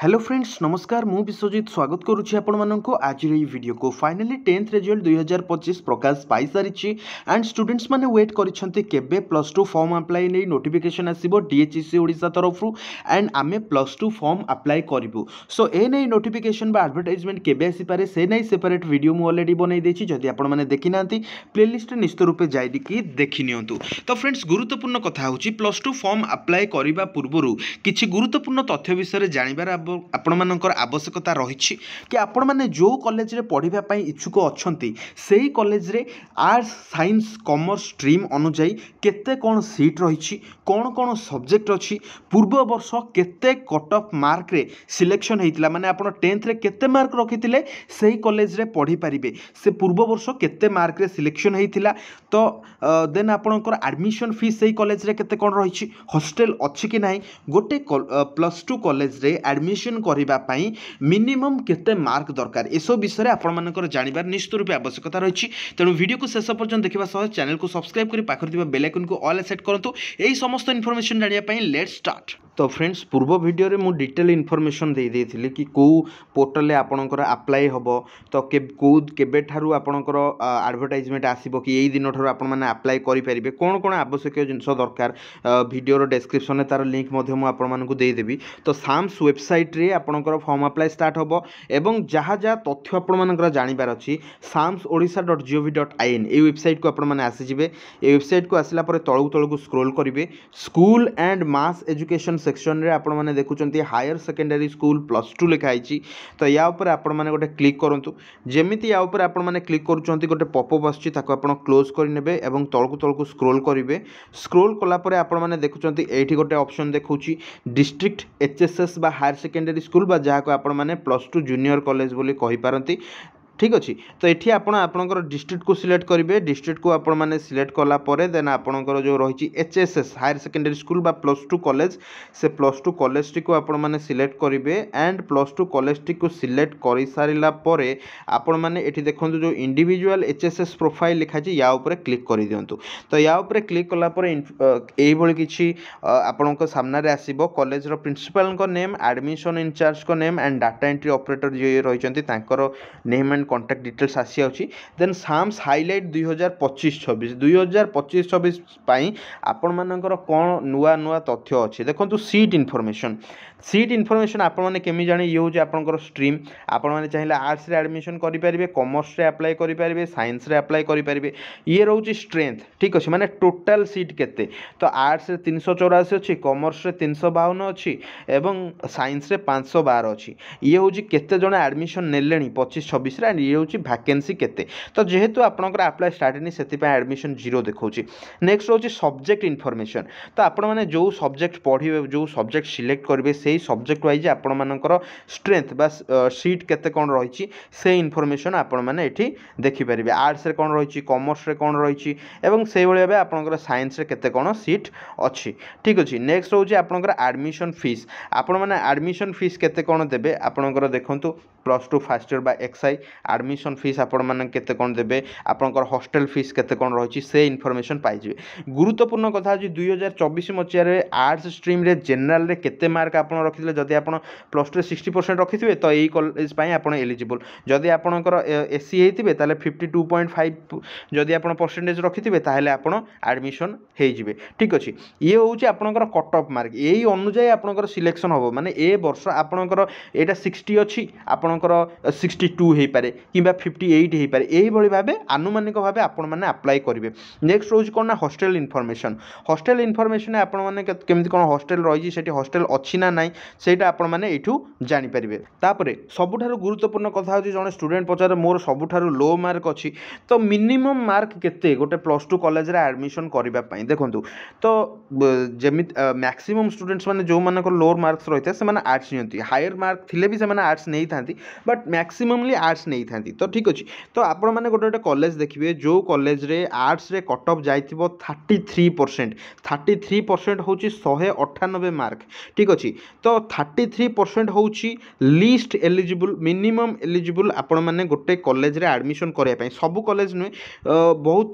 Hello friends नमस्कार मु विश्वजित स्वागत करुच्ची आपण मानक आज वीडियो को फाइनली 10th रिजल्ट 2025 प्रकाश पाई सारी एंड स्टूडेंट्स माने वेट करिसेंते केबे +2 फॉर्म अप्लाई नै नोटिफिकेशन आसीबो डीएचईसी ओडिशा तरफ एंड आमे +2 फॉर्म अप्लाई करिवु सो ए नै नोटिफिकेशन बा एडवर्टाइजमेंट केबे आसी पारे से नै सेपरेट वीडियो मु ऑलरेडी बनै देछि जदि आपण माने देखि नांती प्लेलिस्ट निश्चित रूपे जाई कि देखि नियंतु। तो फ्रेंड्स गुरुत्वपूर्ण कथा होछि +2 फॉर्म अप्लाई करिबा पूर्वरु किछि गुरुत्वपूर्ण तथ्य विषय जानिबार आपण मानकर आवश्यकता रही कि आपण मैंने जो कॉलेज रे पढ़ाई इच्छुक अच्छा से कॉलेज रे आर्ट्स साइंस कॉमर्स स्ट्रीम अनुजाई केते कौन सीट रही कौन कौन सब्जेक्ट अच्छी पूर्व वर्ष केते कट ऑफ मार्क रे सिलेक्शन होता माने आपण 10th रे केते मार्क रखिथिले सही कॉलेज रे पढ़ी पारिबे से पूर्व वर्ष केते मार्क रे सिलेक्शन होता तो देन आपणकर एडमिशन फीस सही कॉलेज रे केते कौन रही हॉस्टल अच्छी कि नहीं गोटे +2 कॉलेज रे एडमिशन करिबा पई मिनिमम केते मार्क दरकार एसो विषय आपण मानकर जानिबार निश्चित रूपे आवश्यकता रही तेणु वीडियो को शेष पर्यंत देखा सह चैनल को सब्सक्राइब करी पाखर थिबा बेल आइकन को ऑल सेट करंतु एही समस्त इन्फॉर्मेशन जानिया पई लेट्स स्टार्ट। तो फ्रेंड्स पूर्व वीडियो रे मु डिटेल इन्फॉर्मेशन दे देथिले कि को पोर्टल ले आपणकर अप्लाई हबो तो केबे ठारू आपणकर एडवर्टाइजमेंट आसीबो कि एही दिन ठारू आपण माने अप्लाई करि परिबे कोन कोन आवश्यक जिंस दरकार वीडियो रो डिस्क्रिप्शन में तार लिंक मध्य मु आपण मानकु दे देबी। तो साम्स वेबसाइट रे आपणकर फॉर्म अप्लाई स्टार्ट हबो एवं जहाँ जहाँ तथ्य आपण मानकर जानिबार अछि samsodisha.gov.in ए वेबसाइट को आपण माने आसी जिवे ए वेबसाइट को आसिला परे तळु स्क्रॉल करिवे school and mass education section रे आपण माने देखुचंती हायर सेकेंडरी स्कूल +2 लिखा आइछि। तो या ऊपर आपण माने गोटे क्लिक करंतु जेमिति या ऊपर आपण माने क्लिक करूचंती गोटे पॉपअप आछि ताको आपण क्लोज करि नेबे एवं तळु स्क्रॉल करिवे स्क्रॉल कला परे आपण माने देखुचंती एठी गोटे ऑप्शन देखौछि डिस्ट्रिक्ट एचएसएस बा हायर सेकेंडरी स्कूल बा जहाँ को आपण माने +2 जूनियर कॉलेज बोली कहि पारंती ठीक अच्छी। तो ये आपणकर डिस्ट्रिक्ट को सिलेक्ट करेंगे डिस्ट्रिक्ट को आपण मैंने सिलेक्ट कला then आपणकर जो रही एचएसएस हायर सेकेंडरी स्कूल बा +2 कॉलेज से +2 कॉलेज टी को आपण मैंने सिलेक्ट करेंगे एंड +2 कॉलेज टी को सिलेक्ट कर सारा पर आपण मैंने ये देखो जो इंडिविजुअल एचएसएस प्रोफाइल लिखा या ऊपर क्लिक कर दिंतु। तो या ऊपर क्लिक कलापर यही किसी आपण सामने आसो college principal name admission incharge को name and data entry operator जी रही नेम एंड कॉन्टैक्ट डिटेल्स आसी आउची देन साम्स हाइलाइट 2025-26 पाई आपण मानकर कोन नुआ नुआ तथ्य अछि देखंतु सीट इनफॉरमेशन आपण माने केमी जाने ये होजे आपनकर स्ट्रीम आपण माने चाहिला आर्ट्स रे एडमिशन करि परिबे कॉमर्स रे अप्लाई करि परिबे साइंस रे अप्लाई करि परिबे ये रहउची स्ट्रेंथ ठीक अछि माने टोटल सीट केते तो आर्ट्स रे 384 अछि कॉमर्स रे 352 अछि एवं साइंस रे 512 अछि ये होची केते जण एडमिशन नेलेनी 25-26 रे ये होची वैकेंसी केते तो जेहेतु आपनकर अप्लाई स्टार्ट नि सेति पे एडमिशन 0 देखौची। नेक्स्ट होची सब्जेक्ट इनफॉरमेशन तो आपण माने जो सब्जेक्ट पढिबे जो सब्जेक्ट सिलेक्ट करबे सेही सब्जेक्ट वाइज आपण मानकर स्ट्रेंथ बा सीट केते कोन रहिची से इनफॉरमेशन आपण माने एठी देखि परिबे आर्ट्स रे कोन रहिची कॉमर्स रे कोन रहिची एवं सेही भली भाबे आपनकर साइंस रे केते कोन सीट अछि ठीक अछि। नेक्स्ट होची आपनकर एडमिशन फीस आपण माने एडमिशन फीस केते कोन देबे आपनकर देखंतु +2 फर्स्ट ईयर बा एक्सआई एडमिशन फीस आपण माने केते कोन देबे आपनकर हॉस्टल फीस केते कोन रहिची से इनफॉरमेशन पाइ जिवे। गुरुत्वपूर्ण कथा जे 2024 मसिया रे आर्ट्स स्ट्रीम रे जनरल रे केते मार्क आपण रखिले जदि आपण +2 रे 60% रखिथिबे तो एई कॉलेज पई आपण एलिजिबल जदि आपनकर एससी हेतिबे ताले 52.5 जदि आपण परसेंटेज रखिथिबे ताले आपण एडमिशन हेइ जिवे ठीक अछि। ये होउची आपनकर कट ऑफ मार्क एई अनुसार आपनकर सिलेक्शन होबो माने ए वर्ष आपनकर एटा 60 अछि आपनकर 62 हेइ पारे किबा 58 हेइ पारे एही भली भाबे आनुमानिक भाबे आपण माने अप्लाई करिवे। नेक्स्ट होउची कोन ना हॉस्टल इनफॉरमेशन आपण माने केमिति कोन हॉस्टल रहिजी सेठी हॉस्टल अछि ना नाही सेटा आपण माने एठू जानि परिबे। तापरे सबुठारु गुरुत्वपूर्ण कथा होची जने स्टूडेंट पचारे मोर सबुठारु लो मार्क अछि तो मिनिमम मार्क केते गोटे +2 कॉलेज रे एडमिशन करिबा पई देखंतु तो जेमिति मैक्सिमम स्टूडेंट्स माने जो माने को लोअर मार्क्स रहिते से माने आर्ट्स नियंती हायर मार्क थिले भी से माने आर्ट्स नै थांती बट मैक्सिममली आर्ट्स नहीं थांती तो ठीक अच्छे। तो आपण मैंने गोटे कॉलेज देखिए जो कॉलेज रे आर्ट्स रे कट ऑफ जाइथिबो 33% होची 198 मार्क ठीक अच्छे। तो 33% होची लीस्ट एलिजिबल मिनिमम एलिजिबल आपण मैंने गोटे कॉलेज रे एडमिशन करिया पई सब कॉलेज नुहे बहुत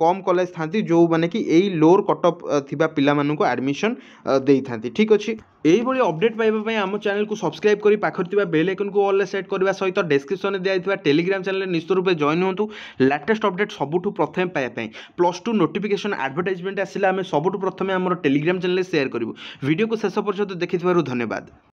कम कॉलेज थांती जो माने कि एई लोअर कट ऑफ थिबा पिला मानकु एडमिशन देई थांती ठीक अच्छे। এইଭଳି ଅପଡେଟ୍ ପାଇବା ପାଇଁ ଆମ ଚ୍ୟାନେଲକୁ ସବସ୍କ୍ରାଇବ୍ କରି ପାଖରେ ଥିବା ବେଲ୍ ଆଇକନ୍କୁ ଅଲ୍ରେ ସେଟ୍ କରିବା ସହିତ ଡେସ୍କ୍ରିପ୍ସନରେ ଦିଆଯାଇଥିବା ଟେଲିଗ୍ରାମ ଚ୍ୟାନେଲରେ ନିଶ୍ଚିତ ରୂପେ ଜଏନ୍ ହୁଅନ୍ତୁ ଲାଟେଷ୍ଟ ଅପଡେଟ୍ ସବୁଠୁ ପ୍ରଥମେ ପାଇବା ପାଇଁ। +2 ନୋଟିଫିକେସନ୍ ଆଡଭର୍ଟାଇଜମେଣ୍ଟ ଆସିଲେ ଆମେ ସବୁଠୁ ପ୍ରଥମେ ଆମର ଟେଲିଗ୍ରାମ ଚ୍ୟାନେଲରେ ସେୟାର କରିବୁ। ଭିଡ଼ିଓକୁ ଶେଷ ପର୍ଯ୍ୟନ୍ତ ଦେଖିଥିବାରୁ ଧନ୍ୟବାଦ।